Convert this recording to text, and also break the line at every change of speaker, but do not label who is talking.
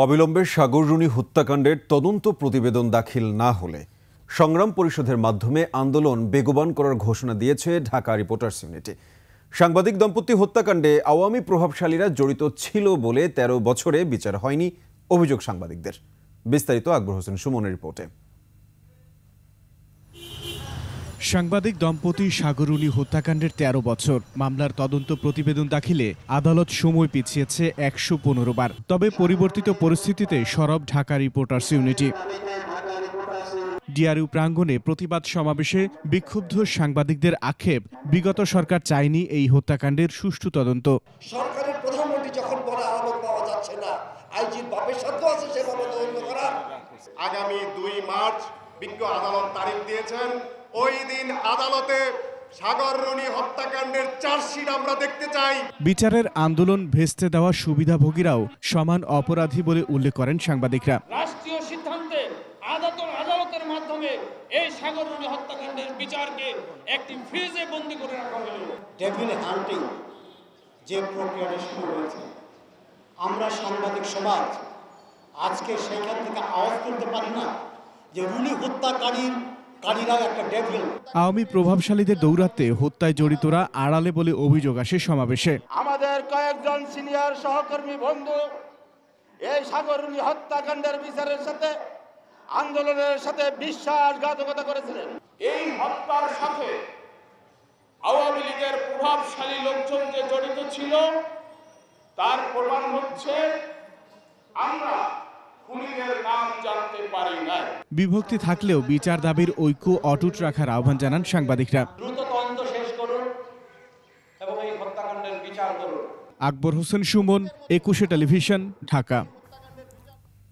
অবিলম্বে সাগররুনি হত্যাকাণ্ডের তদন্ত প্রতিবেদন দাখিল না হলে সংগ্রাম পরিষদের মাধ্যমে আন্দোলন বেগবান করার ঘোষণা দিয়েছে ঢাকা রিপোর্টার্স ইউনিটি। সাংবাদিক দম্পতি হত্যাকাণ্ডে আওয়ামী প্রভাবশালীরা জড়িত ছিল বলে ১৩ বছরে বিচার হয়নি অভিযোগ সাংবাদিকদের। বিস্তারিত আকবর হোসেন সুমনের রিপোর্টে।
সাংবাদিক দম্পতি সাগররুনি হত্যাকাণ্ডের ১৩ বছর মামলার তদন্ত প্রতিবেদন দাখিলে আদালত সময় পিছিয়েছে ১১৫ বার। তবে পরিবর্তিত পরিস্থিতিতে সরব ঢাকা রিপোর্টার্স ইউনিটি। ডিআরইউ প্রাঙ্গণে প্রতিবাদ সমাবেশে বিক্ষুব্ধ সাংবাদিকদের আক্ষেপ, বিগত সরকার চায়নি এই হত্যাকাণ্ডের সুষ্ঠু তদন্ত।
সরকারের প্রধানমন্ত্রী যখন বলে আলামত পাওয়া যাচ্ছে না, আইজির বাপের সাধ্য আছে সেভাবে তদন্ত করা।
আগামী ২ মার্চ বিজ্ঞ আদালত তারিখ দিয়েছেন। ওই দিন আদালতে সাগররুনি হত্যাকাণ্ডের চার্জশিট আমরা দেখতে চাই।
বিচারের আন্দোলন ভেস্তে দেওয়া সুবিধাভোগীরাও সমান অপরাধী বলে উল্লেখ করেন সাংবাদিকরা।
রাষ্ট্রীয় সিদ্ধান্তে আদালতের মাধ্যমে এই সাগররুনি হত্যাকাণ্ডের বিচারকে একটি ফ্রিজে বন্দী করে রাখা হলো।
ডেভিল হান্টিং যে প্রক্রিয়াটা শুরু হয়েছে, আমরা সাংবাদিক সমাজ আজকে সেখান থেকে আওয়াজ তুলতে পারি না যে রুনি হত্যাকারীরা একটা ডেভিল।
আওয়ামী প্রভাবশালীদের দৌরাত্মে হত্যায় জড়িতরা আড়ালে বলে অভিযোগ আসে সমাবেশে।
আমাদের কয়েকজন সিনিয়র সহকর্মী বন্ধু এই সাগররুনি হত্যাকাণ্ডের বিচারের সাথে আন্দোলনের সাথে বিশ্বাসঘাতকতা করেছিলেন। এই হত্যার সাথে আওয়ামী লীগের প্রভাবশালী লোকজন যে জড়িত ছিল তার প্রমাণ হচ্ছে আমরা খুনিদের নাম জানতে পারি না।
বিভক্তি থাকলেও বিচার দাবির ঐক্য অটুট রাখার আহ্বান জানান সাংবাদিকরা।
দ্রুত তদন্ত শেষ করুন এবং এই হত্যাকাণ্ডের বিচার করুন।
আকবর হোসেন সুমন, ২১ টেলিভিশন, ঢাকা।